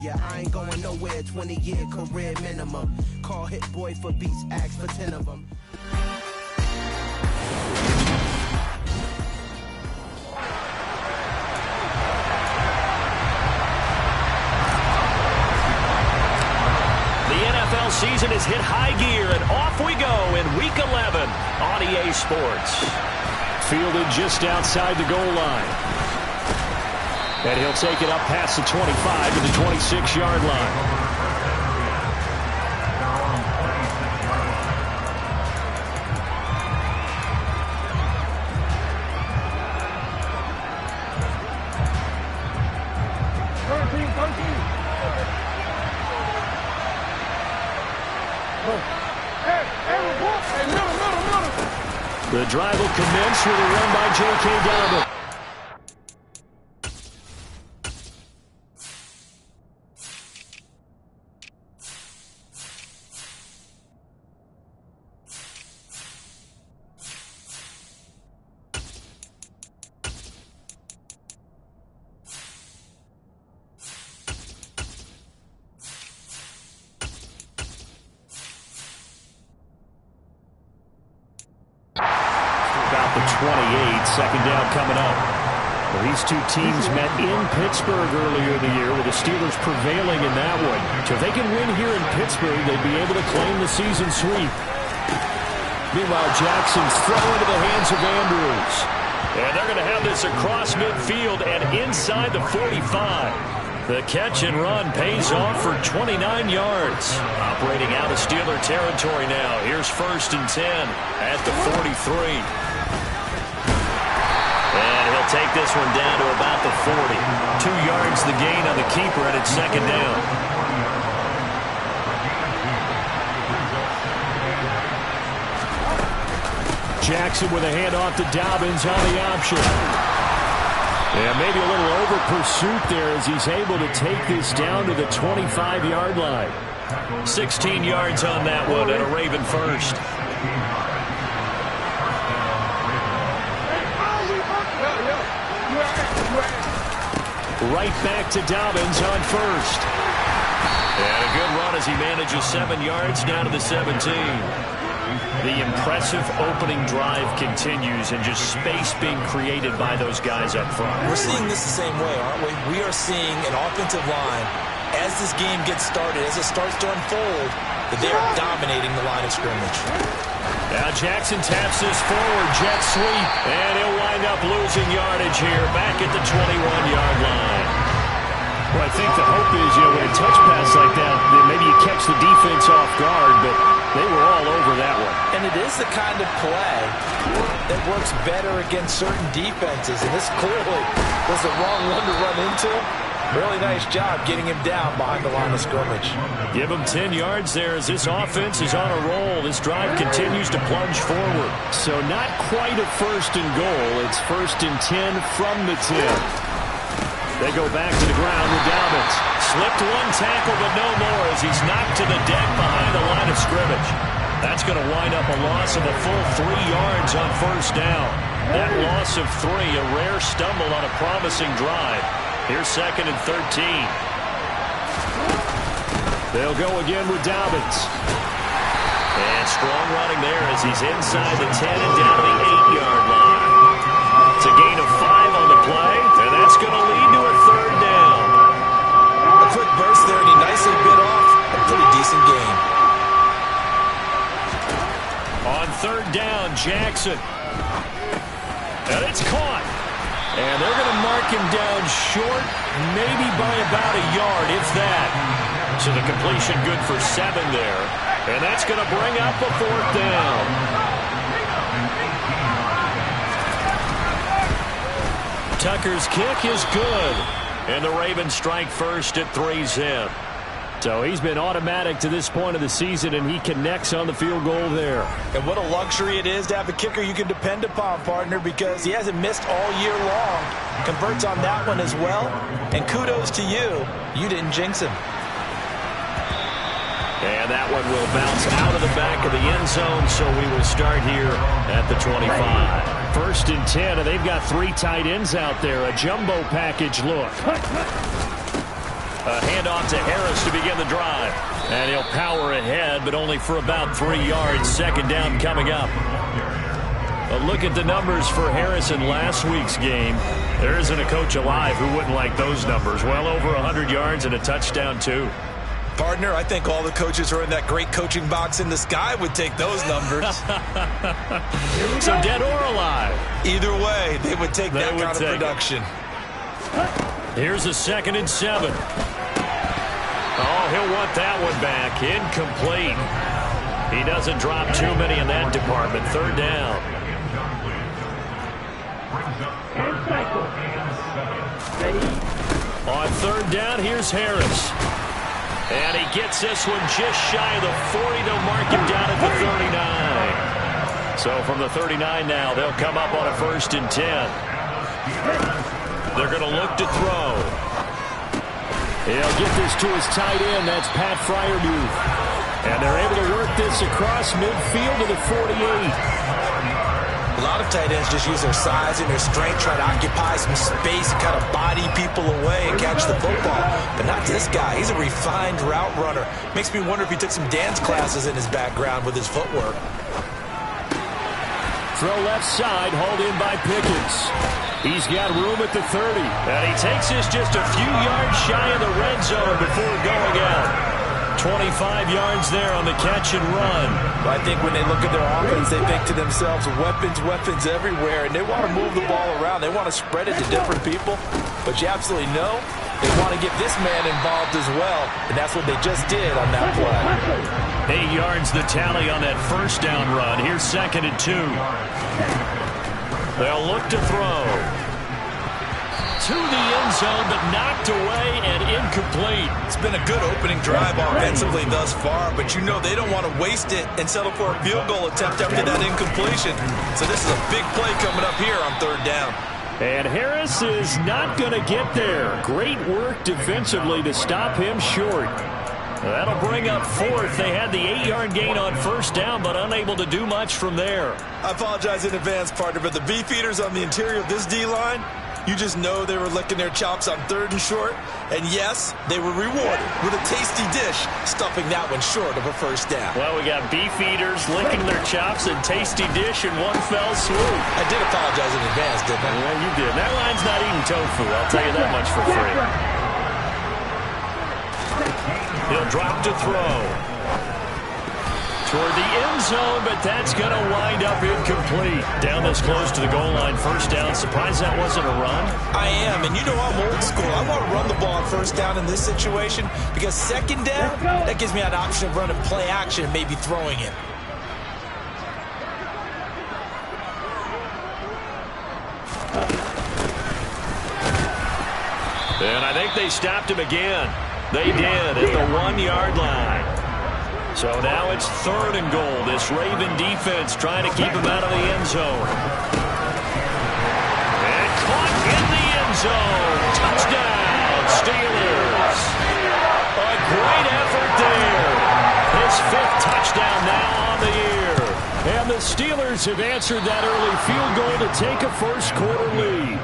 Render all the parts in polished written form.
Yeah, I ain't going nowhere, 20-year career minimum. Call Hit Boy for beats, ask for 10 of them. The NFL season has hit high gear, and off we go in Week 11 on EA Sports. Fielded just outside the goal line. And he'll take it up past the 25 to the 26-yard line. The drive will commence with a run by J.K. Dobbins. About the 28, second down coming up. Well, these two teams met in Pittsburgh earlier in the year with the Steelers prevailing in that one. So if they can win here in Pittsburgh, they'd be able to claim the season sweep. Meanwhile, Jackson's throw into the hands of Andrews. And they're going to have this across midfield and inside the 45. The catch and run pays off for 29 yards. Operating out of Steeler territory now. Here's 1st and 10 at the 43. And he'll take this one down to about the 40. 2 yards the gain on the keeper, and it's second down. Jackson with a handoff to Dobbins on the option. Yeah, maybe a little over pursuit there as he's able to take this down to the 25-yard line. 16 yards on that one and a Raven first. Right back to Dobbins on first. And a good run as he manages 7 yards down to the 17. The impressive opening drive continues, and just space being created by those guys up front. We're seeing this the same way, aren't we? We are seeing an offensive line, as this game gets started, as it starts to unfold, that they are dominating the line of scrimmage. Now Jackson taps this forward, jet sweep, and he'll wind up losing yardage here, back at the 21-yard line. Well, I think the hope is, with a touch pass like that, maybe you catch the defense off guard, but they were all over that one. And it is the kind of play that works better against certain defenses, and this clearly was the wrong one to run into. Really nice job getting him down behind the line of scrimmage. Give him 10 yards there as this offense is on a roll. This drive continues to plunge forward. So not quite a 1st and goal. It's 1st and 10 from the 10. They go back to the ground with Dobbins. Slipped one tackle, but no more as he's knocked to the deck behind the line of scrimmage. That's going to wind up a loss of a full 3 yards on 1st down. That loss of 3, a rare stumble on a promising drive. Here's 2nd and 13. They'll go again with Dobbins. And strong running there as he's inside the 10 and down to the 8-yard line. It's a gain of 5 on the play, and that's going to lead to a 3rd down. A quick burst there, and he nicely bit off a pretty decent gain. On 3rd down, Jackson. And it's caught. And they're going to mark him down short, maybe by about a yard, if that. So the completion good for 7 there. And that's going to bring up a 4th down. Tucker's kick is good. And the Ravens strike first at 3-zip. So he's been automatic to this point of the season, and he connects on the field goal there. And what a luxury it is to have a kicker you can depend upon, partner, because he hasn't missed all year long. Converts on that one as well. And kudos to you. You didn't jinx him. And that one will bounce out of the back of the end zone, so we will start here at the 25. 1st and 10, and they've got 3 tight ends out there. A jumbo package look. A handoff to Harris to begin the drive. And he'll power ahead, but only for about 3 yards. Second down coming up. But look at the numbers for Harris in last week's game. There isn't a coach alive who wouldn't like those numbers. Well over 100 yards and a touchdown, too. Partner, I think all the coaches who are in that great coaching box in the sky would take those numbers. So dead or alive? Either way, they would take that kind of production. Here's a 2nd and 7. Oh, he'll want that one back. Incomplete. He doesn't drop too many in that department. 3rd down. On 3rd down, here's Harris. And he gets this one just shy of the 40. They'll mark him down at the 39. So from the 39 now, they'll come up on a 1st and 10. They're going to look to throw. He'll get this to his tight end. That's Pat Fryermuth. And they're able to work this across midfield to the 48. A lot of tight ends just use their size and their strength, try to occupy some space, kind of body people away and catch the football. But not this guy. He's a refined route runner. Makes me wonder if he took some dance classes in his background with his footwork. Throw left side, hauled in by Pickens. He's got room at the 30. And he takes this just a few yards shy of the red zone before going out. 25 yards there on the catch and run. But I think when they look at their offense, they think to themselves, weapons everywhere, and they want to move the ball around. They want to spread it to different people. But you absolutely know they want to get this man involved as well, and that's what they just did on that play. 8 yards the tally on that 1st down run. Here's 2nd and 2. They'll look to throw. To the end zone, but knocked away and incomplete. It's been a good opening drive offensively thus far, but you know they don't want to waste it and settle for a field goal attempt after that incompletion. So this is a big play coming up here on 3rd down. And Harris is not going to get there. Great work defensively to stop him short. That'll bring up 4th. They had the 8-yard gain on 1st down, but unable to do much from there. I apologize in advance, partner, but the beefeaters on the interior of this D-line, you just know they were licking their chops on 3rd and short. And yes, they were rewarded with a tasty dish, stuffing that one short of a 1st down. Well, we got beef eaters licking their chops and tasty dish in one fell swoop. I did apologize in advance, didn't I? Yeah, you did. That line's not eating tofu, I'll tell you that much for free. He'll drop to throw. Toward the end zone, but that's going to wind up incomplete. Down this close to the goal line, 1st down. Surprised that wasn't a run? I am, and you know I'm old school. I want to run the ball on 1st down in this situation because 2nd down, that gives me an option of running play action and maybe throwing it. And I think they stopped him again. They did at the 1-yard line. So now it's 3rd and goal. This Raven defense trying to keep him out of the end zone. And caught in the end zone. Touchdown, Steelers. A great effort there. His 5th touchdown now on the year. And the Steelers have answered that early field goal to take a 1st quarter lead.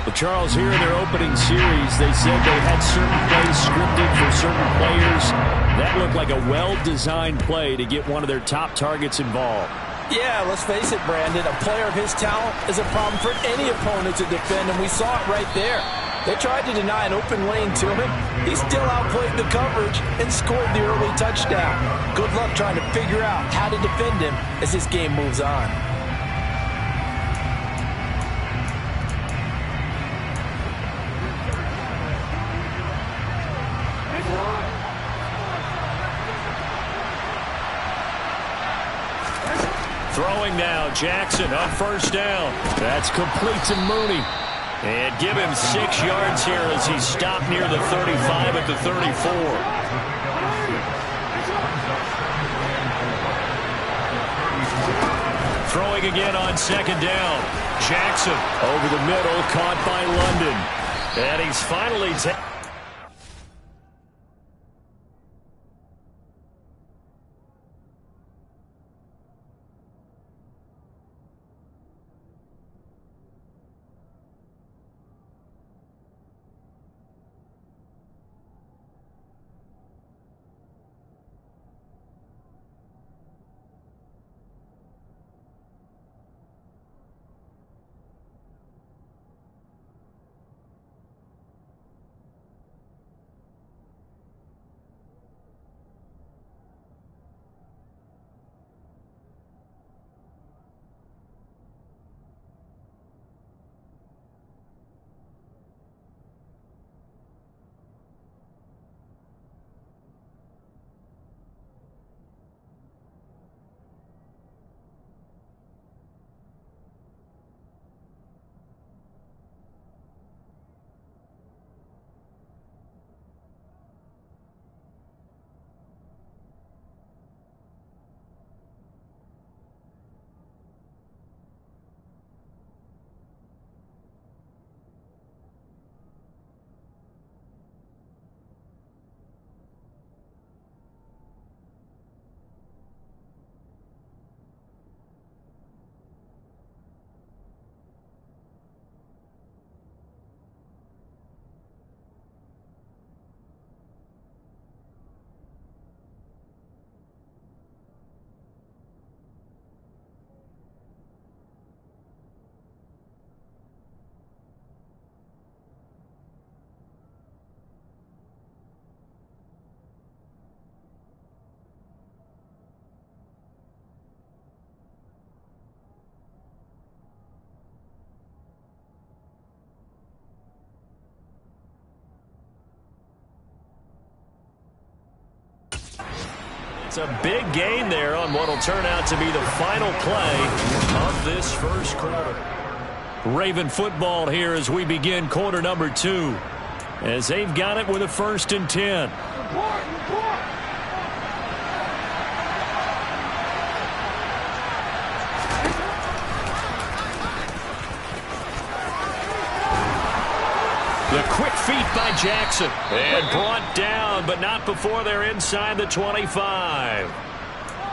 Well, Charles, here in their opening series, they said they had certain plays scripted for certain players. That looked like a well-designed play to get one of their top targets involved. Yeah, let's face it, Brandon. A player of his talent is a problem for any opponent to defend, and we saw it right there. They tried to deny an open lane to him. He still outplayed the coverage and scored the early touchdown. Good luck trying to figure out how to defend him as this game moves on. Throwing now, Jackson on 1st down. That's complete to Mooney. And give him 6 yards here as he stopped near the 35 at the 34. Throwing again on 2nd down. Jackson Over the middle, caught by London. And he's finally It's a big gain there on what will turn out to be the final play of this first quarter. Raven football here as we begin quarter number 2. As they've got it with a 1st and 10. The quick feet by Jackson. And brought down, but not before they're inside the 25.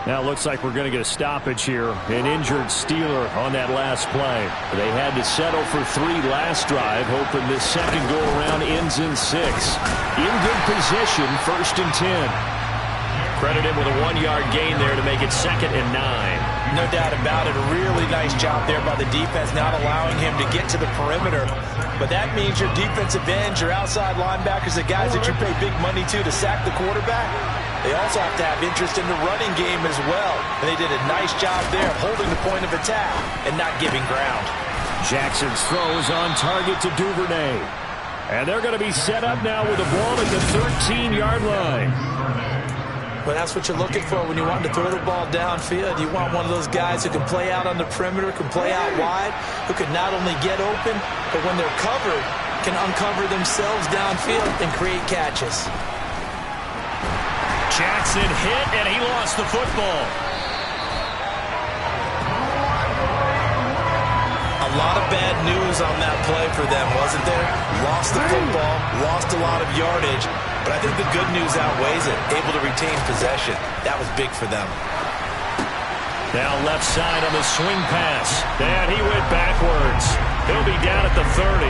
Now it looks like we're going to get a stoppage here. An injured Steeler on that last play. They had to settle for 3 last drive, hoping this second go-around ends in 6. In good position, 1st and 10. Credited with a 1-yard gain there to make it 2nd and 9. No doubt about it. A really nice job there by the defense, not allowing him to get to the perimeter. But that means your defensive ends, your outside linebackers, the guys that you pay big money to sack the quarterback, they also have to have interest in the running game as well. And they did a nice job there of holding the point of attack and not giving ground. Jackson's throw is on target to Duvernay. And they're going to be set up now with the ball at the 13-yard line. But that's what you're looking for when you want to throw the ball downfield. You want one of those guys who can play out on the perimeter, can play out wide, who can not only get open, but when they're covered, can uncover themselves downfield and create catches. Jackson hit, and he lost the football. A lot of bad news on that play for them, wasn't there? Lost the football, lost a lot of yardage, but I think the good news outweighs it. Able to retain possession. That was big for them. Now left side on the swing pass. And he went backwards. He'll be down at the 30.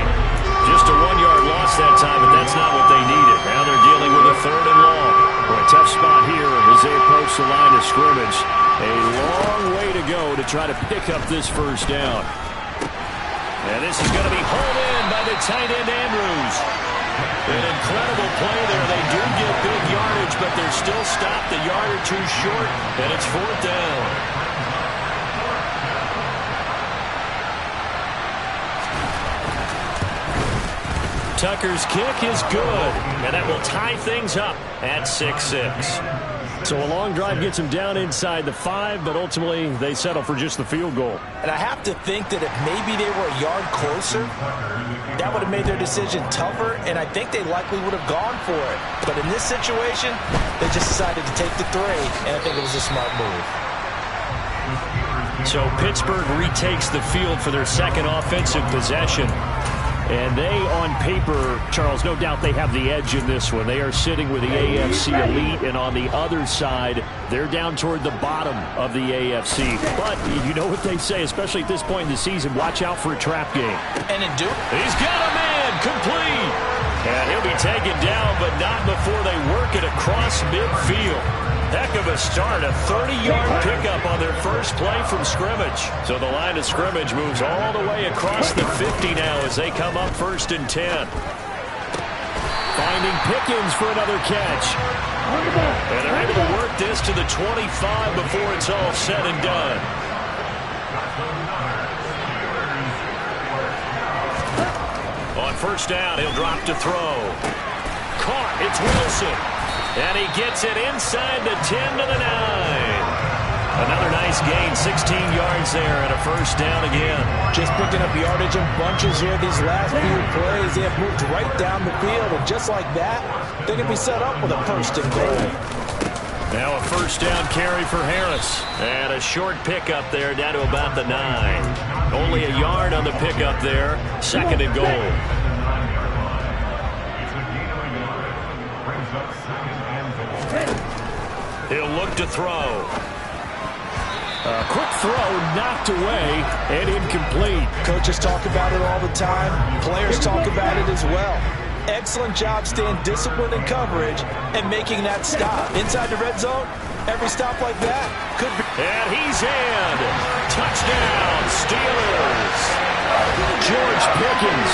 Just a 1-yard loss that time, but that's not what they needed. Now they're dealing with a 3rd and long. A tough spot here as they approach the line of scrimmage. A long way to go to try to pick up this first down. And this is going to be hauled in by the tight end Andrews. An incredible play there. They do get big yardage, but they're still stopped a yard or 2 short, and it's 4th down. Tucker's kick is good, and that will tie things up at 6-6. So a long drive gets them down inside the 5, but ultimately they settle for just the field goal. And I have to think that if maybe they were a yard closer, that would have made their decision tougher, and I think they likely would have gone for it. But in this situation, they just decided to take the 3, and I think it was a smart move. So Pittsburgh retakes the field for their 2nd offensive possession. And they, on paper, Charles, no doubt they have the edge in this one. They are sitting with the AFC elite, and on the other side, they're down toward the bottom of the AFC. But you know what they say, especially at this point in the season, watch out for a trap game. And in Duke, he's got a man complete. And he'll be taken down, but not before they work it across midfield. Heck of a start, a 30-yard pickup on their first play from scrimmage. So the line of scrimmage moves all the way across the 50 now as they come up 1st and 10. Finding Pickens for another catch. And they're able to work this to the 25 before it's all said and done. On 1st down, he'll drop to throw. Caught, it's Wilson. And he gets it inside the 10 to the 9. Another nice gain, 16 yards there, and a 1st down again. Just picking up yardage in bunches here these last few plays. They have moved right down the field, and just like that, they can be set up with a 1st and goal. Now a 1st down carry for Harris. And a short pickup there down to about the 9. Only a yard on the pickup there, 2nd and goal. He'll look to throw. A quick throw knocked away and incomplete. Coaches talk about it all the time. Players talk about it as well. Excellent job staying disciplined in coverage and making that stop. Inside the red zone, every stop like that could be. And he's in. Touchdown, Steelers. George Pickens.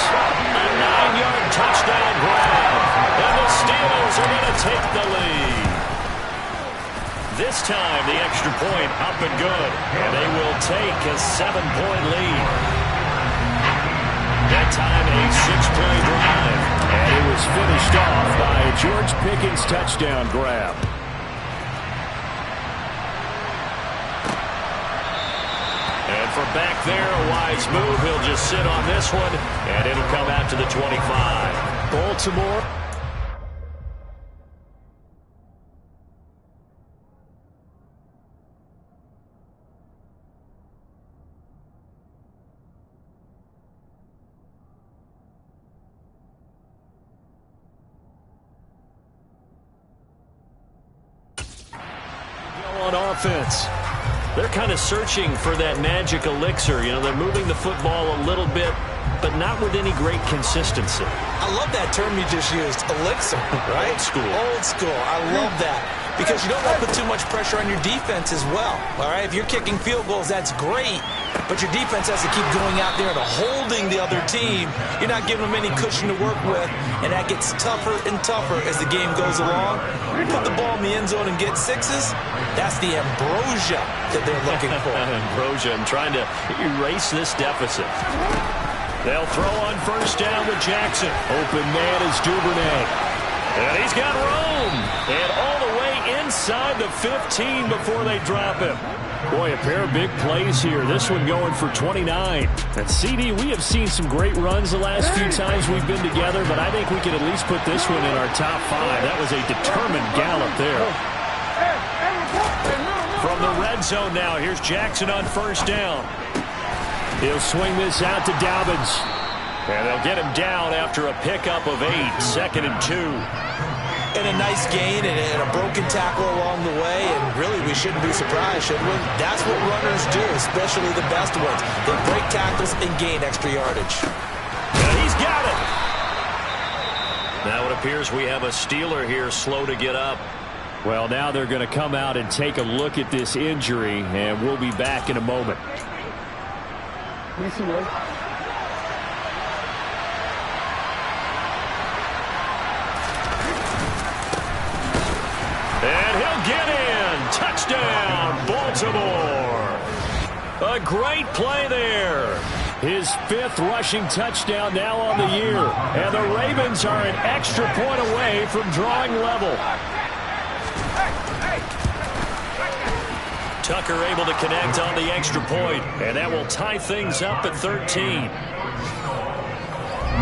A 9-yard touchdown grab. And the Steelers are going to take the lead. This time, the extra point up and good. And they will take a 7-point lead. That time, a 6-play drive. And it was finished off by a George Pickens touchdown grab. back there. A wise move. He'll just sit on this one, and it'll come out to the 25. Baltimore. On offense, they're kind of searching for that magic elixir. You know, they're moving the football a little bit, but not with any great consistency. I love that term you just used, elixir, right? Old school. Old school. I love that because you don't want to put too much pressure on your defense as well, all right? If you're kicking field goals, that's great, but your defense has to keep going out there and holding the other team. You're not giving them any cushion to work with, and that gets tougher and tougher as the game goes along. Put the ball in the end zone and get sixes, that's the ambrosia that they're looking for. Ambrosia, and trying to erase this deficit. They'll throw on first down with Jackson. Open man is Duvernay. And he's got Rome. And all the way inside the 15 before they drop him. Boy, a pair of big plays here. This one going for 29. And CD, we have seen some great runs the last few times we've been together, but I think we can at least put this one in our top 5. That was a determined gallop there. From the red zone now, here's Jackson on first down. He'll swing this out to Dobbins. And they'll get him down after a pickup of 8, 2nd and 2. And a nice gain and a broken tackle along the way, and really we shouldn't be surprised, should we? That's what runners do, especially the best ones. They break tackles and gain extra yardage. And he's got it. Now it appears we have a Steeler here slow to get up. Well, now they're going to come out and take a look at this injury, and we'll be back in a moment. And he'll get in. Touchdown, Baltimore. A great play there. His 5th rushing touchdown now on the year. And the Ravens are an extra point away from drawing level. Tucker able to connect on the extra point, and that will tie things up at 13.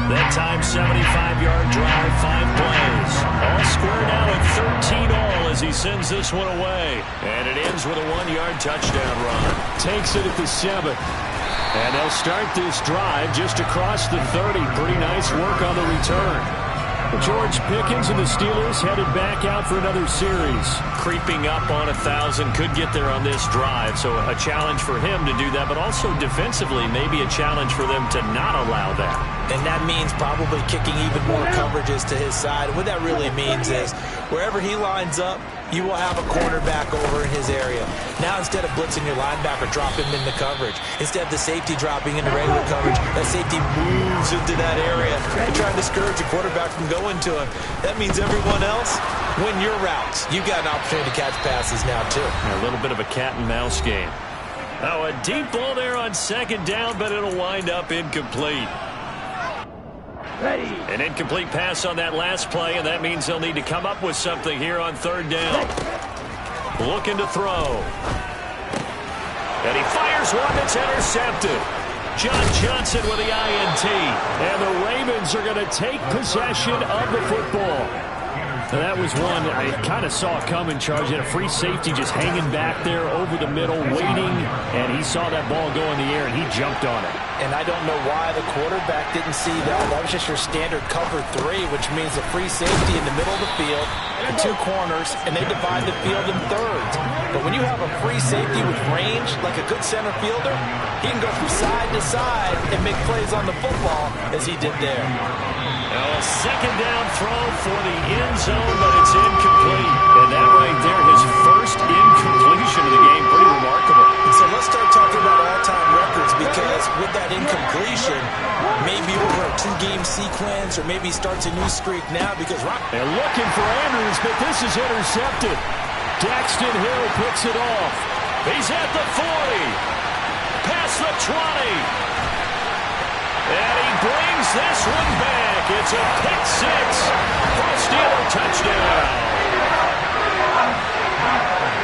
That time, 75-yard drive, 5 plays. All square now at 13 all as he sends this one away. And it ends with a 1-yard touchdown run. Takes it at the 7. And they'll start this drive just across the 30. Pretty nice work on the return. George Pickens and the Steelers headed back out for another series. Creeping up on 1,000, could get there on this drive, so a challenge for him to do that, but also defensively maybe a challenge for them to not allow that. And that means probably kicking even more coverages to his side. And what that really means is wherever he lines up, you will have a cornerback over in his area. Now instead of blitzing your linebacker, drop him into coverage. Instead of the safety dropping into regular coverage, that safety moves into that area and trying to discourage the quarterback from going to him. That means everyone else, win your routes. You've got an opportunity to catch passes now too. A little bit of a cat and mouse game. Now a deep ball there on 2nd down, but it'll wind up incomplete. An incomplete pass on that last play, and that means they'll need to come up with something here on 3rd down. Looking to throw. And he fires one that's intercepted. John Johnson with the INT. And the Ravens are going to take possession of the football. Now that was one I kind of saw coming. Charge had a free safety just hanging back there over the middle, waiting, and he saw that ball go in the air, and he jumped on it. And I don't know why the quarterback didn't see that. That was just your standard cover 3, which means a free safety in the middle of the field and 2 corners, and they divide the field in thirds. But when you have a free safety with range, like a good center fielder, he can go from side to side and make plays on the football as he did there. Now a 2nd down throw for the end zone, but it's incomplete. And that right there, his first incompletion of the game. Pretty remarkable. So let's start talking about all-time records, because with that incompletion, maybe over a 2-game sequence, or maybe starts a new streak now because they're looking for Andrews, but this is intercepted. Daxton Hill picks it off. He's at the 40. Past the 20. And he brings this one back. It's a pick 6 for a Steeler touchdown.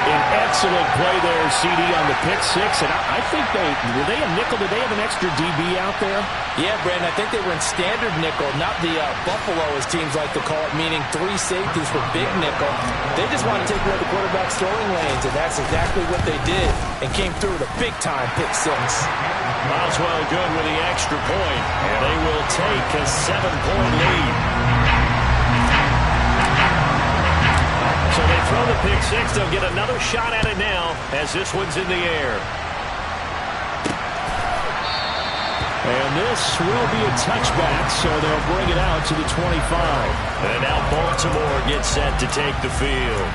An Excellent play there, CD, on the pick six. And I think were they a nickel? Did they have an extra DB out there? Yeah, Brandon, I think they were in standard nickel, not the Buffalo, as teams like to call it, meaning 3 safeties for big nickel. They just want to take away the quarterback's throwing lanes, and that's exactly what they did, and came through with a big-time pick six. Boswell good with the extra point, and they will take a 7-point lead. So they throw the pick six. They'll get another shot at it now as this one's in the air. And this will be a touchback, so they'll bring it out to the 25. And now Baltimore gets set to take the field.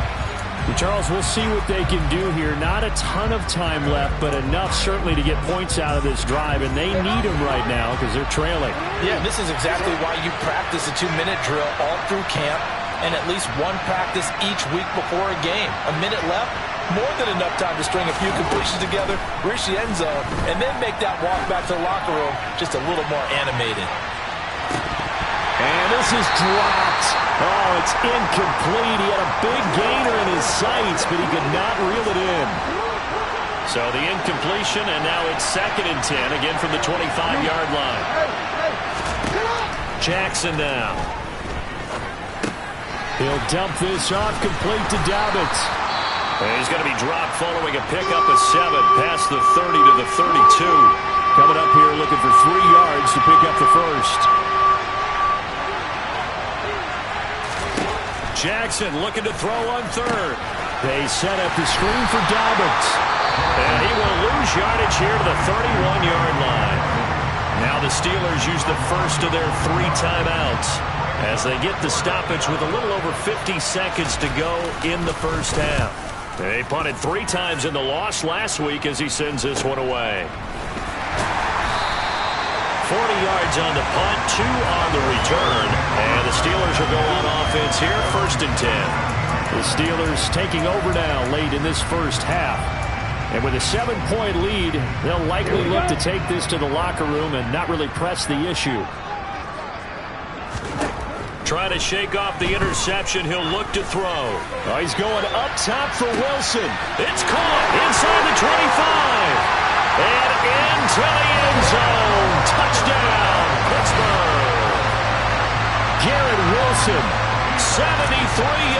Charles, we'll see what they can do here. Not a ton of time left, but enough certainly to get points out of this drive, and they need them right now because they're trailing. Yeah, this is exactly why you practice a 2-minute drill all through camp, and at least one practice each week before a game. A minute left, more than enough time to string a few completions together, reach the end zone, and then make that walk back to the locker room just a little more animated. And this is dropped. Oh, it's incomplete. He had a big gainer in his sights, but he could not reel it in. So the incompletion, and now it's 2nd and 10, again from the 25-yard line. Jackson now. He'll dump this off complete to Dobbins. And he's going to be dropped following a pickup of 7 past the 30 to the 32. Coming up here looking for 3 yards to pick up the first. Jackson looking to throw on 3rd. They set up the screen for Dobbins. And he will lose yardage here to the 31-yard line. Now the Steelers use the first of their 3 timeouts as they get the stoppage with a little over 50 seconds to go in the first half. They punted 3 times in the loss last week as he sends this one away. 40 yards on the punt, 2 on the return, and the Steelers will go on offense here, 1st and 10. The Steelers taking over now late in this first half. And with a 7-point lead, they'll likely look to take this to the locker room and not really press the issue. Trying to shake off the interception. He'll look to throw. Oh, he's going up top for Wilson. It's caught inside the 25. And into the end zone. Touchdown, Pittsburgh. Garrett Wilson. 73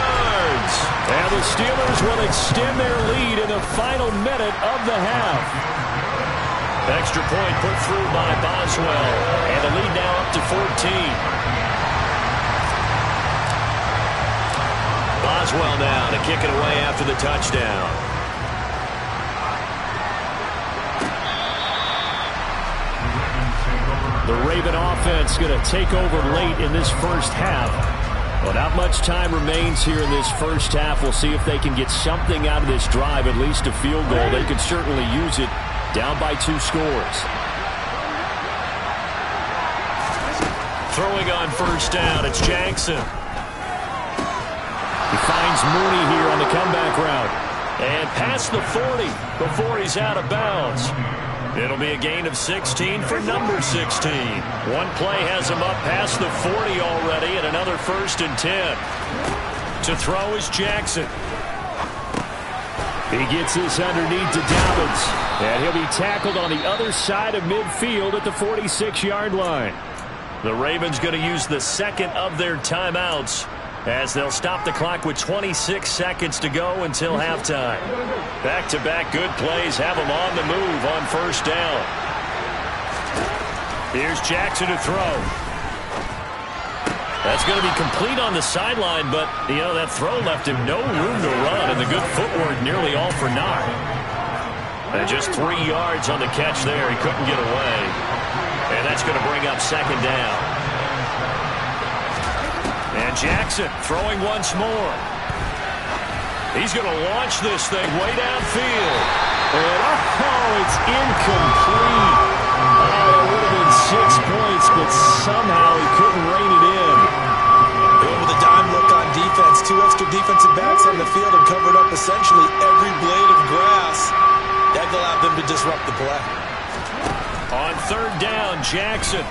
yards. And the Steelers will extend their lead in the final minute of the half. Extra point put through by Boswell. And the lead now up to 14. Boswell now to kick it away after the touchdown. The Raven offense going to take over late in this first half. Well, not much time remains here in this first half. We'll see if they can get something out of this drive, at least a field goal. They can certainly use it down by 2 scores. Throwing on first down, it's Jackson. He finds Mooney here on the comeback route. And past the 40 before he's out of bounds. It'll be a gain of 16 for number 16. One play has him up past the 40 already, and another 1st and 10. To throw is Jackson. He gets this underneath to Dobbins. And he'll be tackled on the other side of midfield at the 46-yard line. The Ravens going to use the 2nd of their timeouts as they'll stop the clock with 26 seconds to go until halftime. Back-to-back good plays have them on the move on first down. Here's Jackson to throw. That's going to be complete on the sideline, but, you know, that throw left him no room to run, and the good footwork nearly all for naught. And just 3 yards on the catch there. He couldn't get away. And that's going to bring up 2nd down. And Jackson throwing once more. He's going to launch this thing way downfield. And it's incomplete. Oh, it would have been 6 points, but somehow he couldn't rein it in. Going with a dime look on defense. 2 extra defensive backs on the field and covered up essentially every blade of grass. That allowed them to disrupt the play. On 3rd down, Jackson.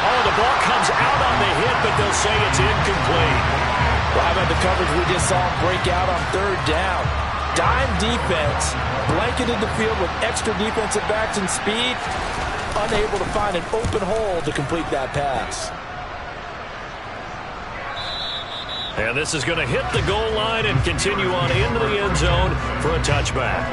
Oh, the ball comes out on the hit, but they'll say it's incomplete. Well, how about the coverage we just saw break out on third down? Dime defense, blanketed the field with extra defensive backs and speed, unable to find an open hole to complete that pass. And this is going to hit the goal line and continue on into the end zone for a touchback.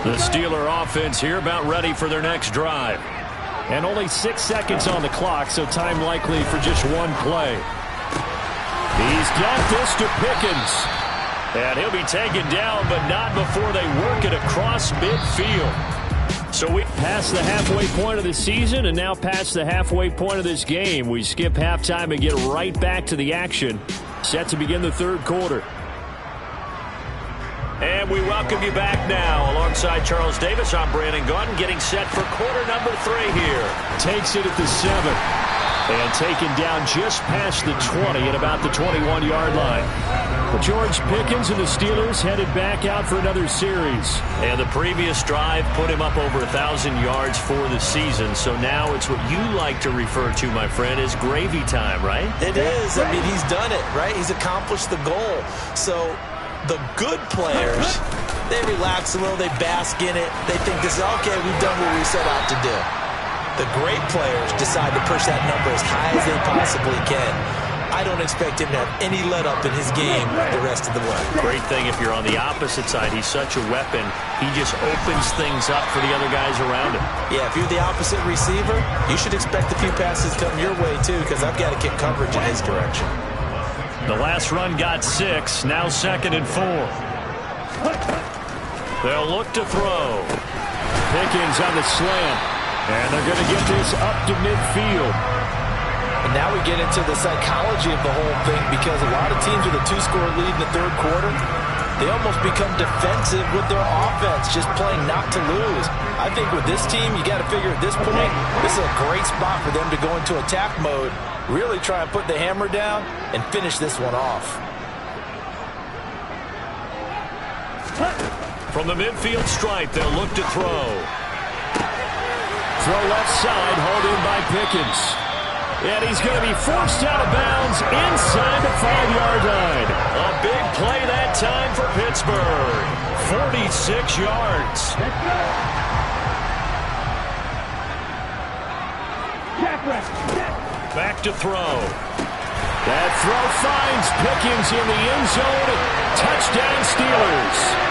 The Steeler offense here about ready for their next drive. And only 6 seconds on the clock, so time likely for just one play. He's got this to Pickens. And he'll be taken down, but not before they work it across midfield. So we pass the halfway point of the season and now past the halfway point of this game. We skip halftime and get right back to the action. Set to begin the third quarter. And we welcome you back now. Alongside Charles Davis, I'm Brandon Gaudin, getting set for quarter number 3 here. Takes it at the 7. And taken down just past the 20 at about the 21-yard line. But George Pickens and the Steelers headed back out for another series. And the previous drive put him up over 1,000 yards for the season. So now it's what you like to refer to, my friend, as gravy time, right? It is. I mean, he's done it, right? He's accomplished the goal. So the good players, they relax a little, they bask in it. They think this is, okay, we've done what we set out to do. The great players decide to push that number as high as they possibly can. I don't expect him to have any let-up in his game the rest of the way. Great thing if you're on the opposite side. He's such a weapon. He just opens things up for the other guys around him. Yeah, if you're the opposite receiver, you should expect a few passes come your way, too, because I've got to kick coverage in his direction. The last run got 6, now 2nd and 4. They'll look to throw. Pickens on the slant. And they're going to get this up to midfield. And now we get into the psychology of the whole thing, because a lot of teams with a 2-score lead in the third quarter, they almost become defensive with their offense, just playing not to lose. I think with this team, you got to figure at this point, this is a great spot for them to go into attack mode, really try and put the hammer down and finish this one off. From the midfield stripe, they'll look to throw. Throw left side, hauled in by Pickens. And he's going to be forced out of bounds inside the 5-yard line. A big play that time for Pittsburgh. 46 yards. Back to throw. That throw finds Pickens in the end zone. Touchdown Steelers.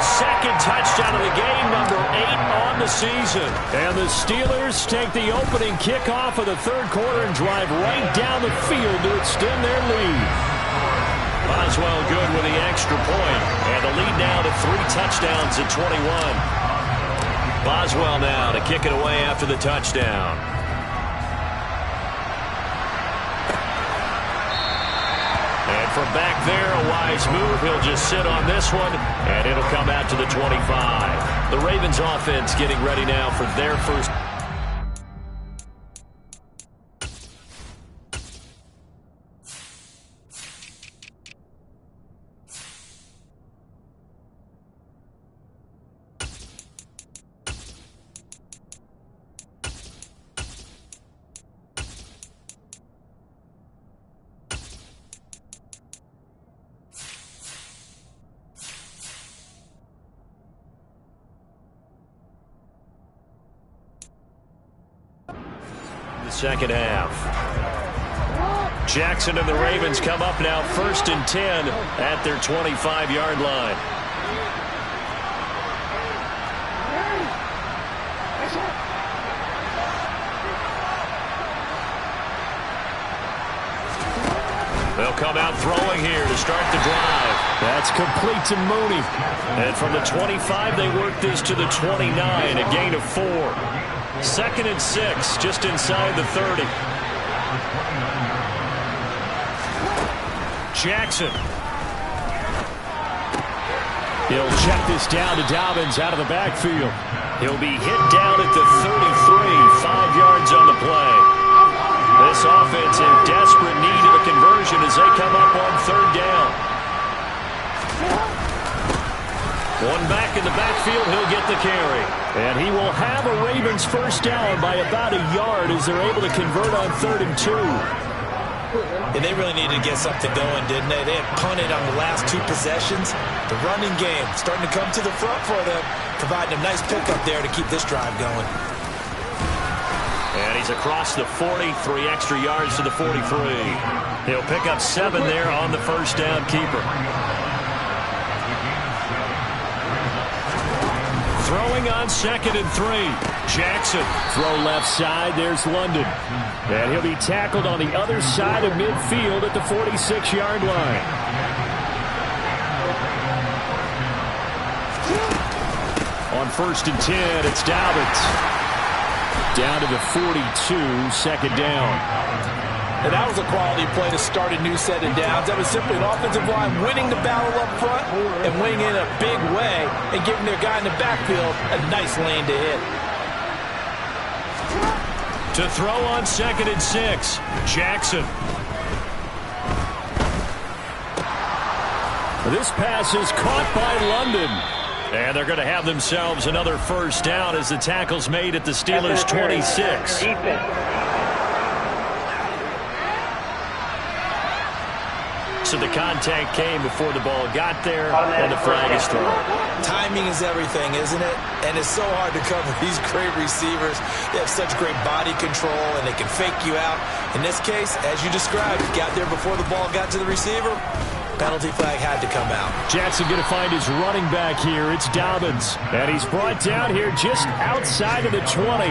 Second touchdown of the game, number 8 on the season. And the Steelers take the opening kickoff of the third quarter and drive right down the field to extend their lead. Boswell good with the extra point. And the lead now to 3 touchdowns at 21. Boswell now to kick it away after the touchdown. And from back there, a wise move. He'll just sit on this one, and it'll come out to the 25. The Ravens offense getting ready now for their first. Second half. Jackson and the Ravens come up now 1st and 10 at their 25-yard line. They'll come out throwing here to start the drive. That's complete to Mooney. And from the 25, they work this to the 29, a gain of 4. 2nd and 6, just inside the 30. Jackson. He'll check this down to Dobbins out of the backfield. He'll be hit down at the 33, 5 yards on the play. This offense in desperate need of a conversion as they come up on 3rd down. One back in the backfield, he'll get the carry. And he will have a Ravens first down by about a yard as they're able to convert on 3rd and 2. And they really needed to get something going, didn't they? They had punted on the last 2 possessions. The running game starting to come to the front for them, providing a nice pickup there to keep this drive going. And he's across the 40, 3 extra yards to the 43. He'll pick up 7 there on the first down keeper. Throwing on 2nd and 3. Jackson. Throw left side. There's London. And he'll be tackled on the other side of midfield at the 46-yard line. On 1st and 10, it's Dobbins. Down to the 42, 2nd down. And that was a quality play to start a new set of downs. That was simply an offensive line winning the battle up front and winning in a big way and giving their guy in the backfield a nice lane to hit. To throw on 2nd and 6, Jackson. This pass is caught by London. And they're going to have themselves another first down as the tackle's made at the Steelers' 26. So the contact came before the ball got there, and the flag is thrown. Timing is everything, isn't it? And it's so hard to cover these great receivers. They have such great body control, and they can fake you out. In this case, as you described, got there before the ball got to the receiver. Penalty flag had to come out. Jackson going to find his running back here. It's Dobbins. And he's brought down here just outside of the 20.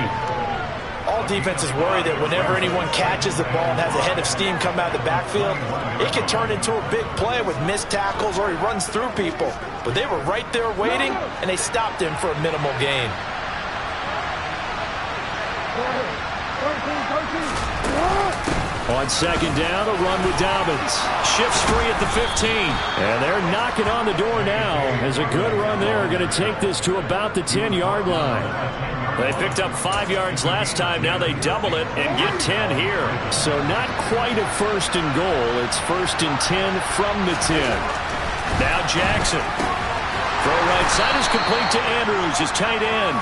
All defenses worry that whenever anyone catches the ball and has a head of steam come out of the backfield, it can turn into a big play with missed tackles or he runs through people. But they were right there waiting, and they stopped him for a minimal gain. On 2nd down, a run with Dobbins. Shifts free at the 15. And they're knocking on the door now as a good run there. Going to take this to about the 10-yard line. They picked up 5 yards last time. Now they double it and get 10 here. So not quite a 1st and goal. It's 1st and 10 from the 10. Now Jackson. Throw right side is complete to Andrews, his tight end.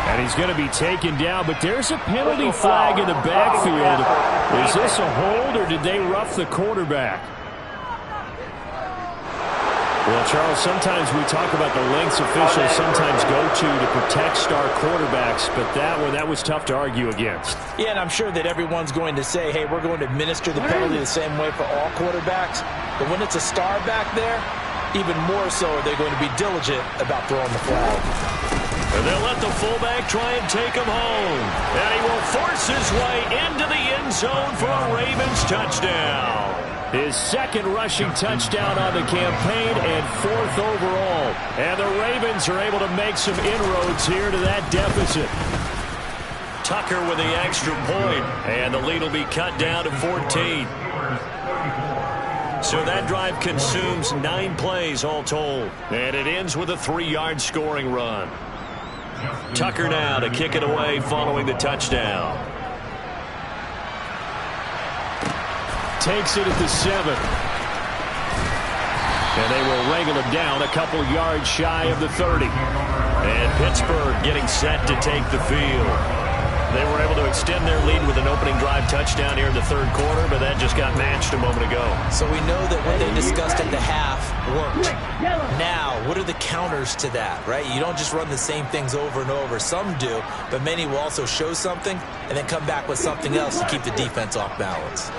And he's going to be taken down, but there's a penalty flag in the backfield. Is this a hold, or did they rough the quarterback? Well, Charles, sometimes we talk about the lengths officials sometimes go to protect star quarterbacks, but that was tough to argue against. Yeah, and I'm sure that everyone's going to say, hey, we're going to administer the penalty the same way for all quarterbacks. But when it's a star back there, even more so are they going to be diligent about throwing the flag. And they'll let the fullback try and take him home. And he will force his way into the end zone for a Ravens touchdown. His 2nd rushing touchdown on the campaign and 4th overall. And the Ravens are able to make some inroads here to that deficit. Tucker with the extra point, and the lead will be cut down to 14. So that drive consumes 9 plays all told. And it ends with a 3-yard scoring run. Tucker now to kick it away following the touchdown. Takes it at the 7. And they will wrangle him down a couple yards shy of the 30. And Pittsburgh getting set to take the field. They were able to extend their lead with an opening drive touchdown here in the third quarter, but that just got matched a moment ago. So we know that what they discussed at the half worked. Now, what are the counters to that, right? You don't just run the same things over and over. Some do, but many will also show something and then come back with something else to keep the defense off balance.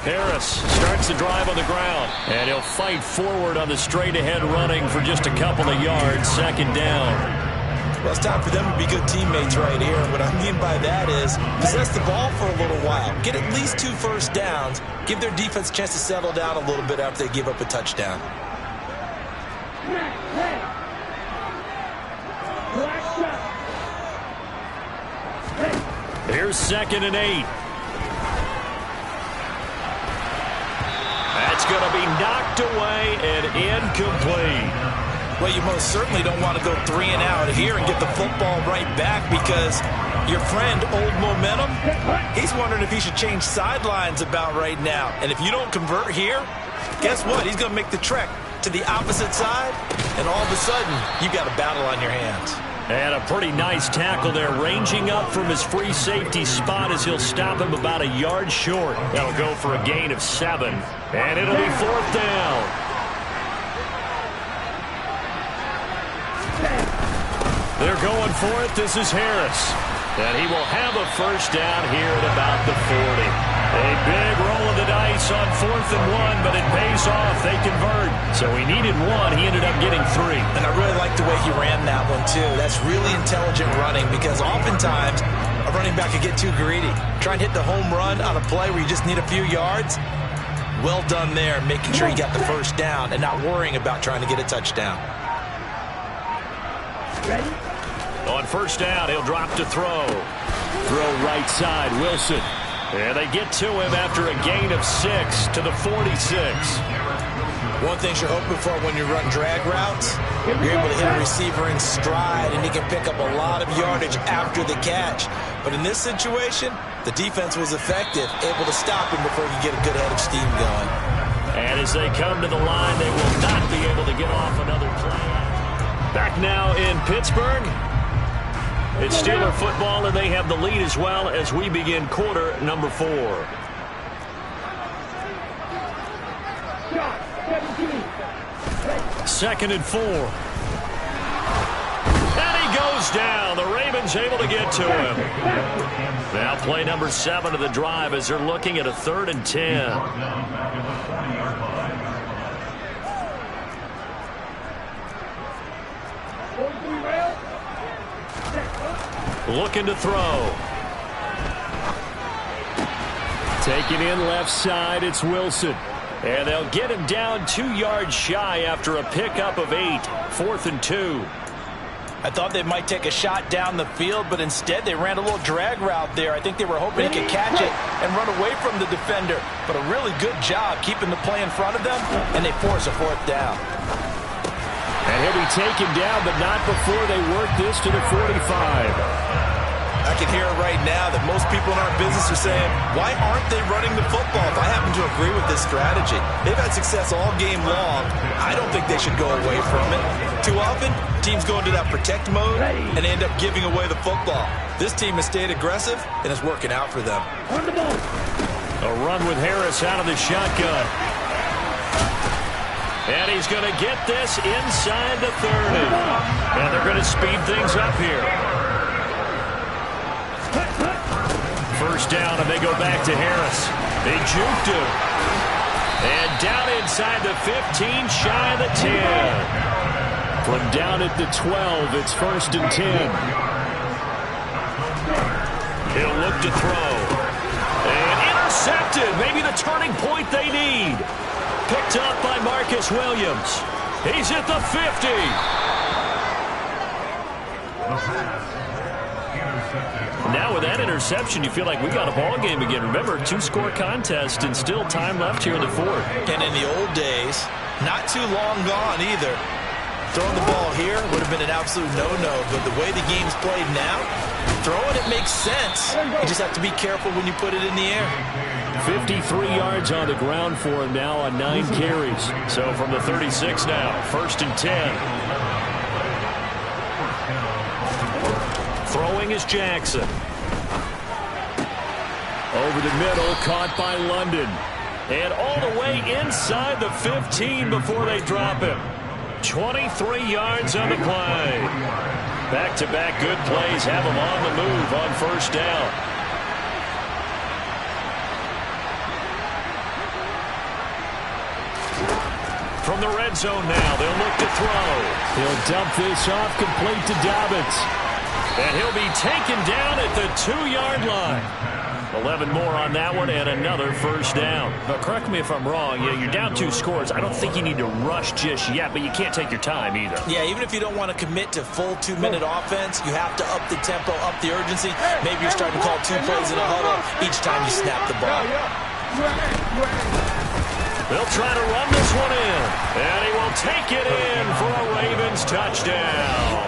Harris starts the drive on the ground, and he'll fight forward on the straight-ahead running for just a couple of yards, second down. Well, it's time for them to be good teammates right here. And what I mean by that is possess the ball for a little while. Get at least 2 first downs. Give their defense a chance to settle down a little bit after they give up a touchdown. Here's 2nd and 8. That's going to be knocked away and incomplete. Well, you most certainly don't want to go 3 and out here and get the football right back, because your friend, Old Momentum, he's wondering if he should change sidelines about right now. And if you don't convert here, guess what? He's going to make the trek to the opposite side, and all of a sudden, you've got a battle on your hands. And a pretty nice tackle there, ranging up from his free safety spot as he'll stop him about a yard short. That'll go for a gain of 7, and it'll be 4th down. They're going for it. This is Harris. And he will have a first down here at about the 40. A big roll of the dice on 4th and 1, but it pays off. They convert. So he needed 1. He ended up getting 3. And I really like the way he ran that one, too. That's really intelligent running, because oftentimes a running back could get too greedy. Try and hit the home run on a play where you just need a few yards. Well done there, making sure you got the first down and not worrying about trying to get a touchdown. Ready? On first down, he'll drop to throw. Throw right side, Wilson. And they get to him after a gain of 6 to the 46. One thing you're hoping for when you run drag routes, you're able to hit a receiver in stride, and he can pick up a lot of yardage after the catch. But in this situation, the defense was effective, able to stop him before you get a good head of steam going. And as they come to the line, they will not be able to get off another play. Back now in Pittsburgh. It's Steeler football, and they have the lead as well as we begin quarter number 4. Second and 4. And he goes down. The Ravens able to get to him. Now play number 7 of the drive as they're looking at a 3rd and 10. Looking to throw. Taking in left side, it's Wilson. And they'll get him down 2 yards shy after a pickup of 8. 4th and 2. I thought they might take a shot down the field, but instead they ran a little drag route there. I think they were hoping he could catch it and run away from the defender. But a really good job keeping the play in front of them, and they force a 4th down. And he'll be taken down, but not before they work this to the 45. I can hear it right now that most people in our business are saying, why aren't they running the football? I happen to agree with this strategy. They've had success all game long. I don't think they should go away from it. Too often, teams go into that protect mode and end up giving away the football. This team has stayed aggressive, and it's working out for them. A run with Harris out of the shotgun. And he's going to get this inside the 30. And they're going to speed things up here. First down, and they go back to Harris. They juked him. And down inside the 15, shy of the 10. From down at the 12, it's 1st and 10. He'll look to throw. And intercepted. Maybe the turning point they need. Picked up by Marcus Williams. He's at the 50. Now with that interception, you feel like we got a ball game again. Remember, 2-score contest and still time left here in the fourth. And in the old days, not too long gone either. Throwing the ball here would have been an absolute no-no, but the way the game's played now, throwing it makes sense. You just have to be careful when you put it in the air. 53 yards on the ground for him now on 9 carries. So from the 36 now, 1st and 10. Throwing is Jackson. Over the middle, caught by London. And all the way inside the 15 before they drop him. 23 yards on the play. Back-to-back good plays have him on the move on 1st down. From the red zone now, they'll look to throw. He'll dump this off complete to Dobbins. And he'll be taken down at the 2-yard line. 11 more on that one and another 1st down. But correct me if I'm wrong. Yeah, you're down 2 scores. I don't think you need to rush just yet, but you can't take your time either. Yeah, even if you don't want to commit to full 2-minute offense, you have to up the tempo, up the urgency. Maybe you're starting to call 2 plays in a huddle each time you snap the ball. They'll try to run this one in. And he will take it in for a Ravens touchdown.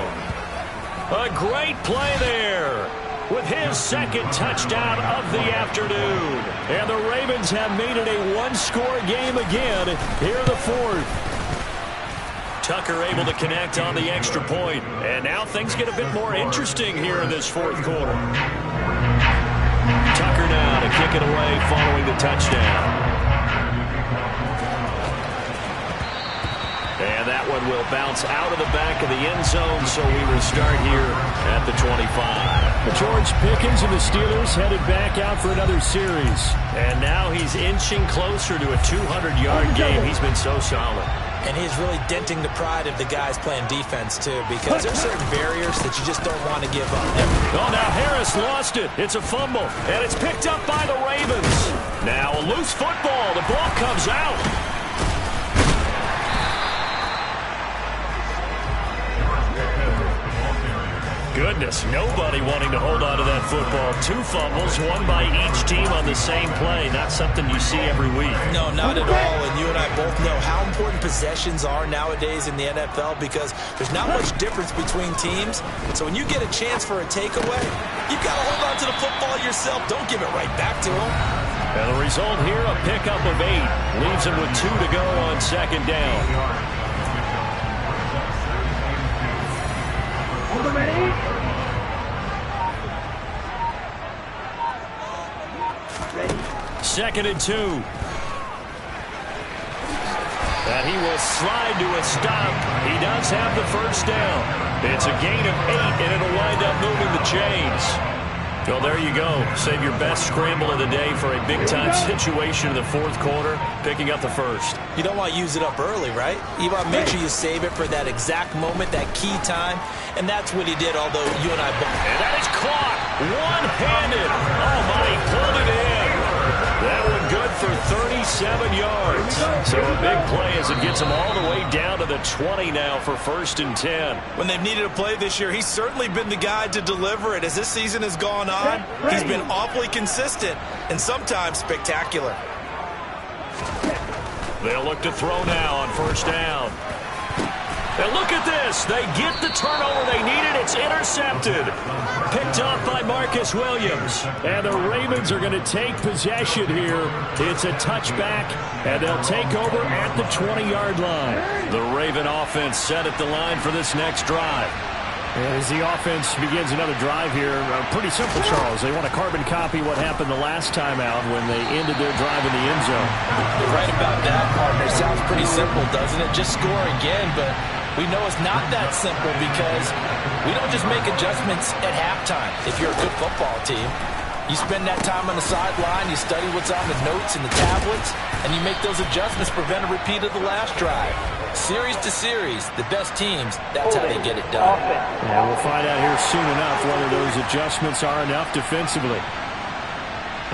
A great play there with his 2nd touchdown of the afternoon. And the Ravens have made it a 1-score game again here in the 4th. Tucker able to connect on the extra point. And now things get a bit more interesting here in this 4th quarter. Tucker now to kick it away following the touchdown. And that one will bounce out of the back of the end zone, so we will start here at the 25. George Pickens and the Steelers headed back out for another series. And now he's inching closer to a 200-yard game. He's been so solid. And he's really denting the pride of the guys playing defense, too, because there's certain barriers that you just don't want to give up. Oh, now Harris lost it. It's a fumble, and it's picked up by the Ravens. Now a loose football. The ball comes out. Goodness, nobody wanting to hold on to that football. 2 fumbles, one by each team on the same play. Not something you see every week. No, not at all. And you and I both know how important possessions are nowadays in the NFL because there's not much difference between teams. So when you get a chance for a takeaway, you've got to hold on to the football yourself. Don't give it right back to them. And the result here, a pickup of 8. Leaves him with 2 to go on 2nd down. Ready? 2nd and 2. And he will slide to a stop. He does have the 1st down. It's a gain of 8, and it'll wind up moving the chains. Well, there you go. Save your best scramble of the day for a big-time situation in the 4th quarter, picking up the 1st. You don't want to use it up early, right? You want to make sure you save it for that exact moment, that key time, and that's what he did, although you and I both. And that is caught one-handed. Oh, my, he pulled it in. That one good for 37 yards. So a big play as it gets him all the way down to the 20 now for 1st and 10. When they've needed a play this year, he's certainly been the guy to deliver it. As this season has gone on, he's been awfully consistent and sometimes spectacular. They'll look to throw now on 1st down. And look at this. They get the turnover they needed. It's intercepted. Picked up by Marcus Williams. And the Ravens are going to take possession here. It's a touchback, and they'll take over at the 20-yard line. The Raven offense set at the line for this next drive. And as the offense begins another drive here, pretty simple, Charles. They want to carbon copy what happened the last time out when they ended their drive in the end zone. You're right about that, partner. Sounds pretty simple, doesn't it? Just score again, but we know it's not that simple because we don't just make adjustments at halftime if you're a good football team. You spend that time on the sideline, you study what's on the notes and the tablets, and you make those adjustments to prevent a repeat of the last drive. Series to series, the best teams, that's how they get it done. Yeah, we'll find out here soon enough whether those adjustments are enough defensively.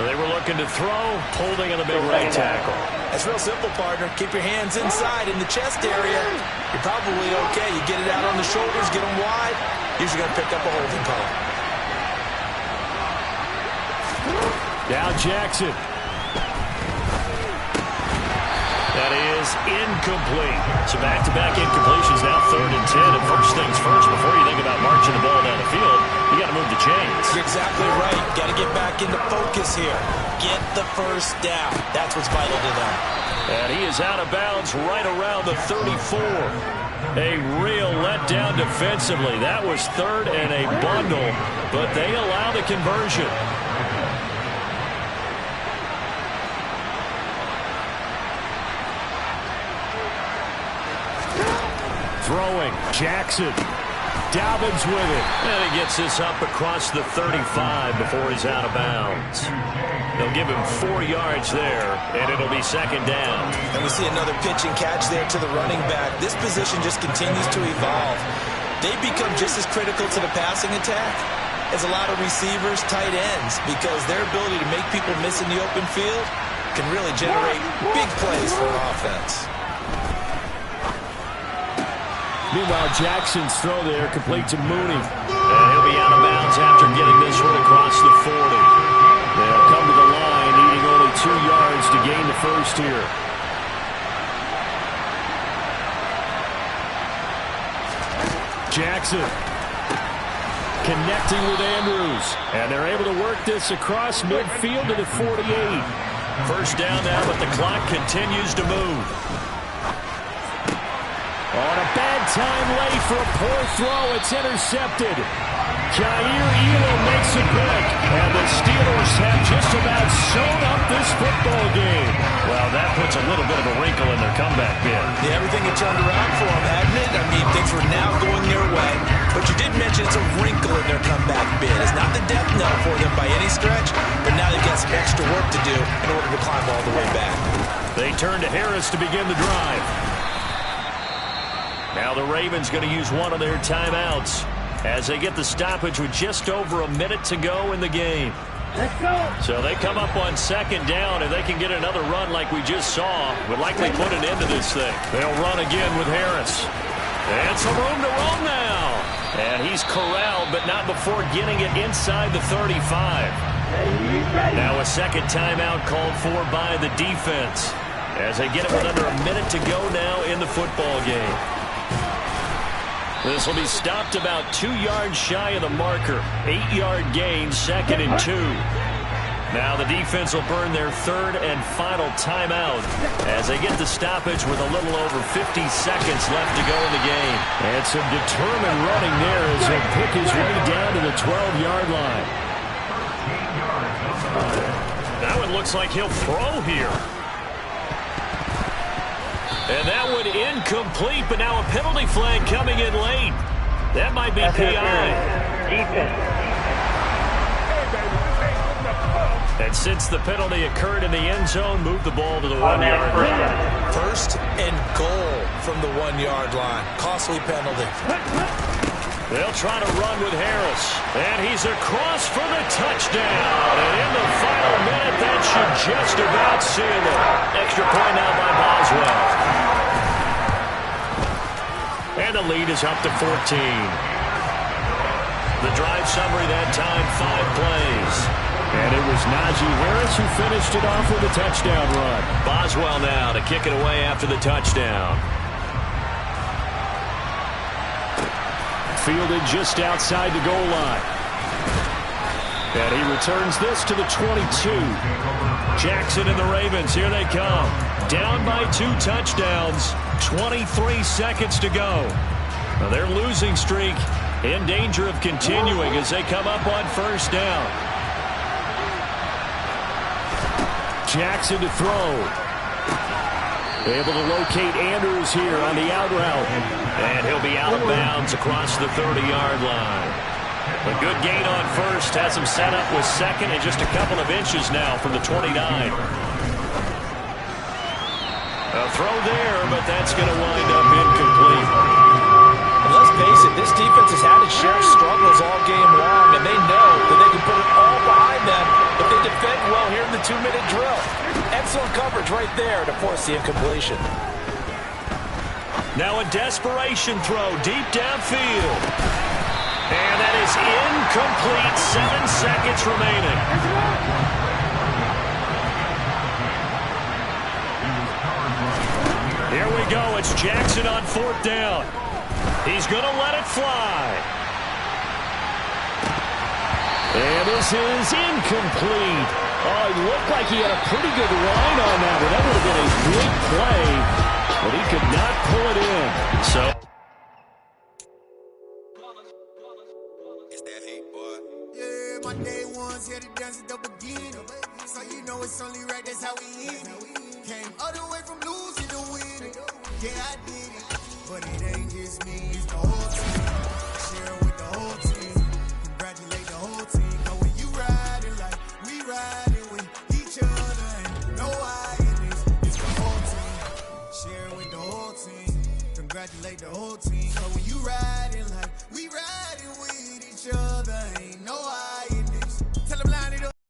They were looking to throw, holding on the big right tackle. That's real simple, partner. Keep your hands inside in the chest area. You're probably okay. You get it out on the shoulders, get them wide. Usually going to pick up a holding call. Now Jackson. That is incomplete. So back-to-back incompletions, now 3rd and 10. And first things first, before you think about marching the ball down the field, you got to move the chains. You're exactly right. Got to get back into focus here. Get the first down. That's what's vital to them. And he is out of bounds right around the 34. A real letdown defensively. That was 3rd and a bundle, but they allow the conversion. Throwing, Jackson. Dobbins with it. And he gets this up across the 35 before he's out of bounds. They'll give him 4 yards there, and it'll be 2nd down. And we see another pitch and catch there to the running back. This position just continues to evolve. They become just as critical to the passing attack as a lot of receivers, tight ends, because their ability to make people miss in the open field can really generate big plays for an offense. Meanwhile, Jackson's throw there complete to Mooney. And he'll be out of bounds after getting this one across the 40. They'll come to the line, needing only 2 yards to gain the first here. Jackson connecting with Andrews. And they're able to work this across midfield to the 48. First down now, but the clock continues to move. On a bad time late for a poor throw. It's intercepted. Jair Elam makes a pick. And the Steelers have just about sewn up this football game. Well, that puts a little bit of a wrinkle in their comeback bid. Yeah, everything had turned around for them, hadn't it? I mean, things were now going their way. But you did mention it's a wrinkle in their comeback bid. It's not the death knell for them by any stretch, but now they've got some extra work to do in order to climb all the way back. They turn to Harris to begin the drive. Now the Ravens going to use one of their timeouts as they get the stoppage with just over a minute to go in the game. Let's go. So they come up on 2nd down, and they can get another run like we just saw. Would likely put an end to this thing. They'll run again with Harris. And some room to roam now. And he's corralled, but not before getting it inside the 35. Now a 2nd timeout called for by the defense as they get it with under a minute to go now in the football game. This will be stopped about 2 yards shy of the marker. 8-yard gain, 2nd and 2. Now the defense will burn their 3rd and final timeout as they get the stoppage with a little over 50 seconds left to go in the game. And some determined running there as he'll pick his way down to the 12-yard line. That one looks like he'll throw here. And that one incomplete, but now a penalty flag coming in late. That might be PI. And since the penalty occurred in the end zone, move the ball to the 1-yard line. 1st and goal from the 1-yard line. Costly penalty. They'll try to run with Harris. And he's across for the touchdown. And in the final minute, that should just about seal it. Extra point now by Boswell. And the lead is up to 14. The drive summary that time, 5 plays. And it was Najee Harris who finished it off with a touchdown run. Boswell now to kick it away after the touchdown. Fielded just outside the goal line. And he returns this to the 22. Jackson and the Ravens, here they come. Down by 2 touchdowns. 23 seconds to go. Now their losing streak in danger of continuing as they come up on 1st down. Jackson to throw. Able to locate Andrews here on the out route. And he'll be out of bounds across the 30-yard line. A good gain on 1st. Has him set up with 2nd and just a couple of inches now from the 29. A throw there, but that's going to wind up incomplete. And let's face it, this defense has had its share of struggles all game long, and they know that they can put it all behind them if They defend well here in the 2-minute drill. Excellent coverage right there to force the incompletion. Now a desperation throw deep downfield. And that is incomplete. 7 seconds remaining. Here we go. It's Jackson on 4th down. He's going to let it fly. And this is incomplete. Oh, it looked like he had a pretty good line on that one. That would have been a great play, but he could not pull it in. So it's that hate, boy. Yeah, my day one's here to dance at the beginning. So you know it's only right, that's how we end it. Came all the way from losing to winning. Yeah, I did it. But it ain't just me, it's the whole team. Share with the whole team. Congratulate the whole team. Know when you riding like we riding with each other. And no I in this, it's the whole team. Share with the whole team. Congratulate the whole team. Know when you riding like we riding with each other. Ain't no I.